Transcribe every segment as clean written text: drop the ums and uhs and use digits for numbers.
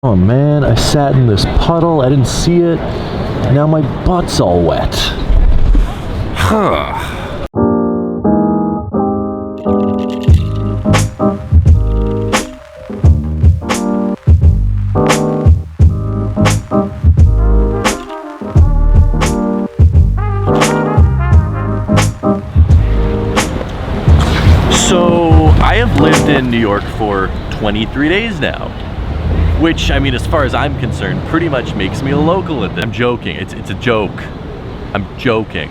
Oh man, I sat in this puddle, I didn't see it. Now my butt's all wet. Huh. So I have lived in New York for 23 days now, which, I mean, as far as I'm concerned, pretty much makes me a local at this. I'm joking, it's a joke. I'm joking.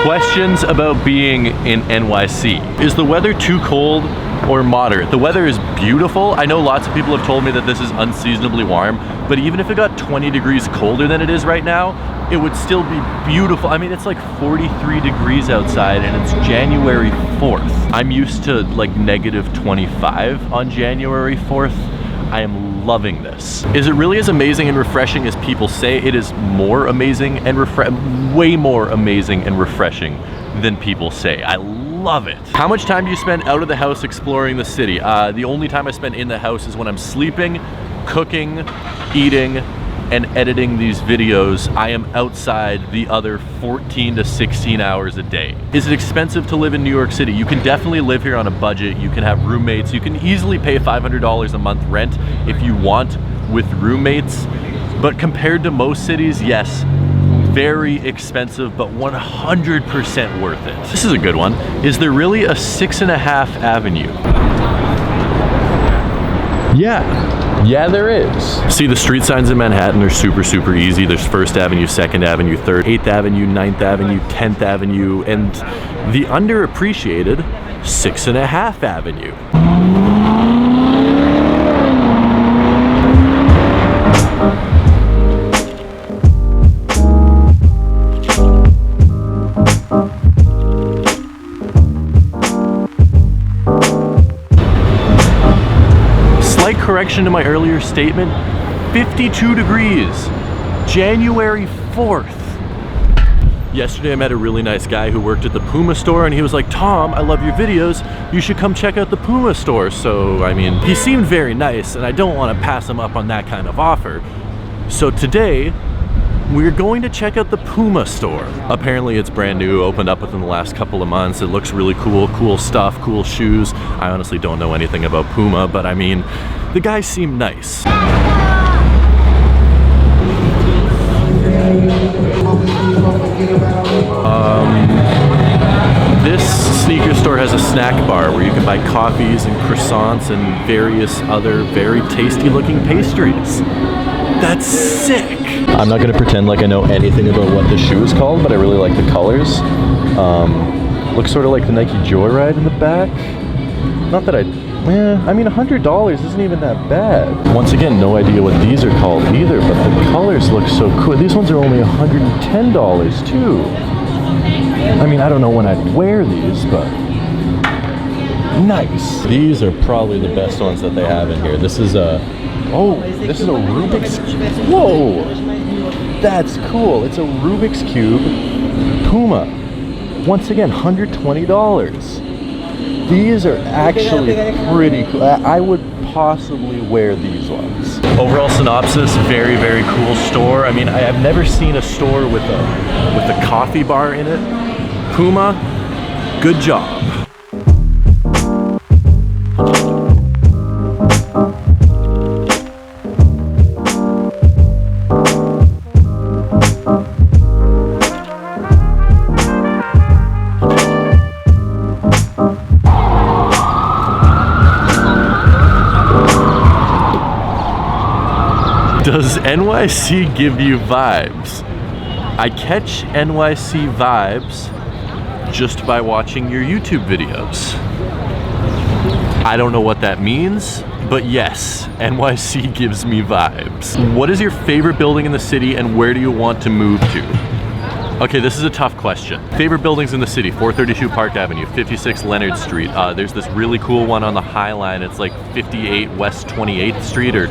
Questions about being in NYC. Is the weather too cold or moderate? The weather is beautiful. I know lots of people have told me that this is unseasonably warm, but even if it got 20 degrees colder than it is right now, it would still be beautiful. I mean, it's like 43 degrees outside and it's January 4th. I'm used to like -25 on January 4th. I am loving this. Is it really as amazing and refreshing as people say? It is more amazing and way more amazing and refreshing than people say. I love it. How much time do you spend out of the house exploring the city? The only time I spend in the house is when I'm sleeping, cooking, eating, and editing these videos. I am outside the other 14 to 16 hours a day. Is it expensive to live in New York City? You can definitely live here on a budget. You can have roommates. You can easily pay $500 a month rent if you want with roommates. But compared to most cities, yes, very expensive, but 100% worth it. This is a good one. Is there really a 6.5 Avenue? Yeah, there is. See, the street signs in Manhattan are super easy. There's 1st Avenue, 2nd Avenue, 3rd, 8th Avenue, 9th Avenue, 10th Avenue, and the underappreciated 6.5 Avenue. Correction to my earlier statement, 52 degrees, January 4th. Yesterday I met a really nice guy who worked at the Puma Store and he was like, Tom, I love your videos, you should come check out the Puma Store. So, I mean, he seemed very nice and I don't want to pass him up on that kind of offer. So today, we're going to check out the Puma Store. Apparently it's brand new, opened up within the last couple of months. It looks really cool, cool stuff, cool shoes. I honestly don't know anything about Puma, but I mean, the guys seem nice. This sneaker store has a snack bar where you can buy coffees and croissants and various other very tasty looking pastries. That's sick. I'm not gonna pretend like I know anything about what this shoe is called, but I really like the colors. Looks sort of like the Nike Joyride in the back. Not that I mean, $100 isn't even that bad. Once again, no idea what these are called either, but the colors look so cool. These ones are only $110 too. I mean, I don't know when I'd wear these, but nice. These are probably the best ones that they have in here. This is a Rubik's, whoa, that's cool. It's a Rubik's Cube Puma. Once again, $120. These are actually pretty cool. I would possibly wear these ones. Overall synopsis, very cool store. I mean, I have never seen a store with a coffee bar in it. Puma, good job. Does NYC give you vibes? I catch NYC vibes just by watching your YouTube videos. I don't know what that means, but yes, NYC gives me vibes. What is your favorite building in the city and where do you want to move to? Okay, this is a tough question. Favorite buildings in the city: 432 Park Avenue, 56 Leonard Street. There's this really cool one on the High Line. It's like 58 West 28th Street or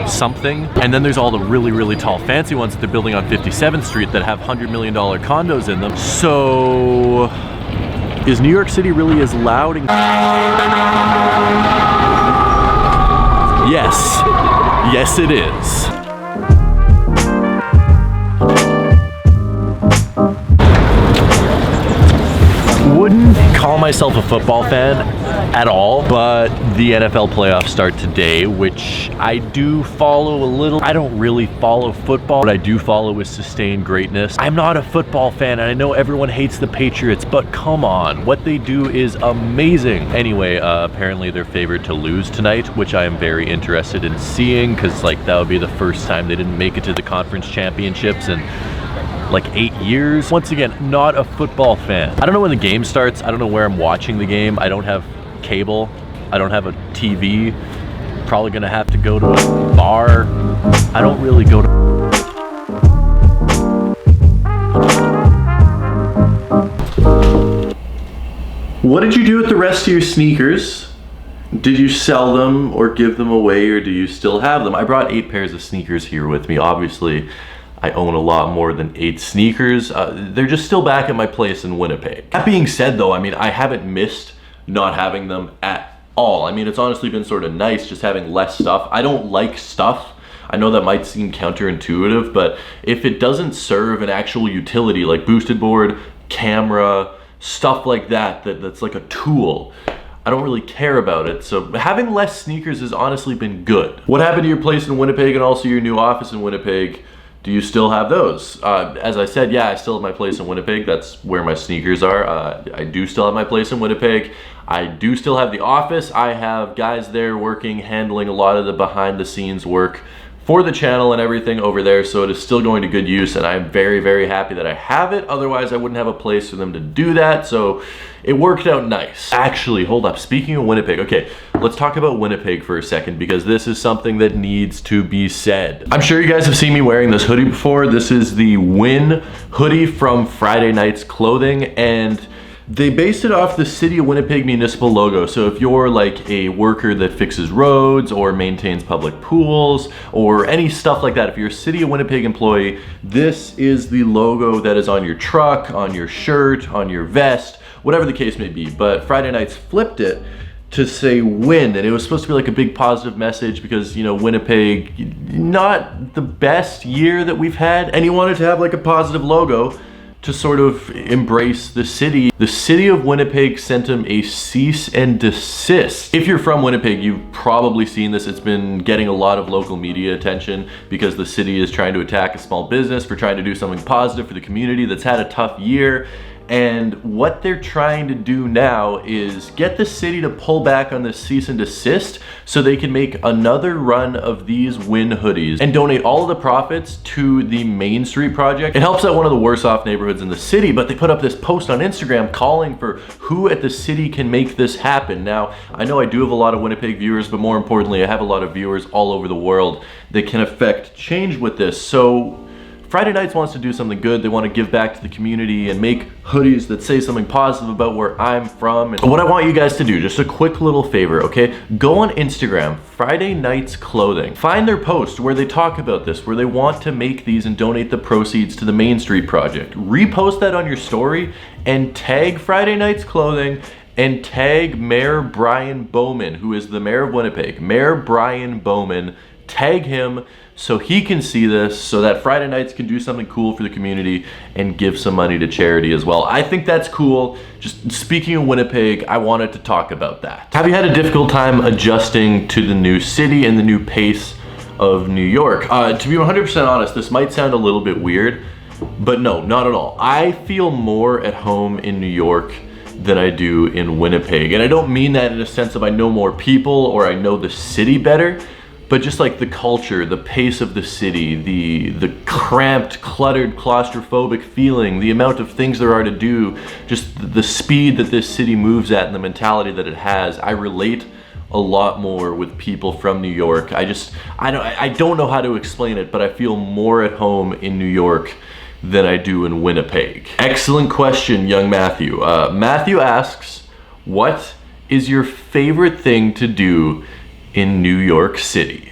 something. And then there's all the really tall fancy ones that they're building on 57th Street that have $100 million condos in them. So, is New York City really as loud and... Yes. Yes, it is. Wouldn't call myself a football fan at all, but the NFL playoffs start today, which I do follow a little. I don't really follow football. What I do follow is sustained greatness. I'm not a football fan, and I know everyone hates the Patriots, but come on, what they do is amazing. Anyway, apparently they're favored to lose tonight, which I am very interested in seeing, because like that would be the first time they didn't make it to the conference championships and like 8 years. Once again, not a football fan. I don't know when the game starts. I don't know where I'm watching the game. I don't have cable. I don't have a TV. Probably gonna have to go to a bar. I don't really go to... What did you do with the rest of your sneakers? Did you sell them or give them away, or do you still have them? I brought 8 pairs of sneakers here with me. Obviously, I own a lot more than 8 sneakers. They're just still back at my place in Winnipeg. That being said though, I mean, I haven't missed not having them at all. I mean, it's honestly been sort of nice just having less stuff. I don't like stuff. I know that might seem counterintuitive, but if it doesn't serve an actual utility like boosted board, camera, stuff like that, that's like a tool, I don't really care about it. So having less sneakers has honestly been good. What happened to your place in Winnipeg and also your new office in Winnipeg? Do you still have those? As I said, yeah, I still have my place in Winnipeg. That's where my sneakers are. I do still have my place in Winnipeg. I do still have the office. I have guys there working, handling a lot of the behind the scenes work for the channel and everything over there. So it is still going to good use, and I'm very, very happy that I have it. Otherwise, I wouldn't have a place for them to do that. So it worked out nice. Actually, hold up. Speaking of Winnipeg, okay, let's talk about Winnipeg for a second, because this is something that needs to be said. I'm sure you guys have seen me wearing this hoodie before. This is the Win hoodie from Friday Night's Clothing, and they based it off the City of Winnipeg municipal logo. So if you're like a worker that fixes roads or maintains public pools or any stuff like that, if you're a City of Winnipeg employee, this is the logo that is on your truck, on your shirt, on your vest, whatever the case may be. But Friday Nights flipped it to say win, and it was supposed to be like a big positive message because, you know, Winnipeg, not the best year that we've had, and he wanted to have like a positive logo to sort of embrace the city. The City of Winnipeg sent him a cease and desist. If you're from Winnipeg, you've probably seen this. It's been getting a lot of local media attention because the city is trying to attack a small business for trying to do something positive for the community that's had a tough year. And what they're trying to do now is get the city to pull back on this cease and desist so they can make another run of these Win hoodies and donate all of the profits to the Main Street project. It helps out one of the worst off neighborhoods in the city, but they put up this post on Instagram calling for who at the city can make this happen. Now, I know I do have a lot of Winnipeg viewers, but more importantly, I have a lot of viewers all over the world that can affect change with this. So Friday Nights wants to do something good. They want to give back to the community and make hoodies that say something positive about where I'm from. And what I want you guys to do, just a quick little favor, okay? Go on Instagram, Friday Nights Clothing. Find their post where they talk about this, where they want to make these and donate the proceeds to the Main Street project. Repost that on your story and tag Friday Nights Clothing and tag Mayor Brian Bowman, who is the mayor of Winnipeg. Mayor Brian Bowman, tag him so he can see this, so that Friday Nights can do something cool for the community and give some money to charity as well. I think that's cool. Just speaking of Winnipeg, I wanted to talk about that. Have you had a difficult time adjusting to the new city and the new pace of New York? To be 100% honest, this might sound a little bit weird, but no, not at all. I feel more at home in New York than I do in Winnipeg. And I don't mean that in a sense of I know more people or I know the city better, but just like the culture, the pace of the city, the cramped, cluttered, claustrophobic feeling, the amount of things there are to do, just the speed that this city moves at and the mentality that it has. I relate a lot more with people from New York. I don't know how to explain it, but I feel more at home in New York than I do in Winnipeg. Excellent question, young Matthew. Matthew asks, what is your favorite thing to do in New York City?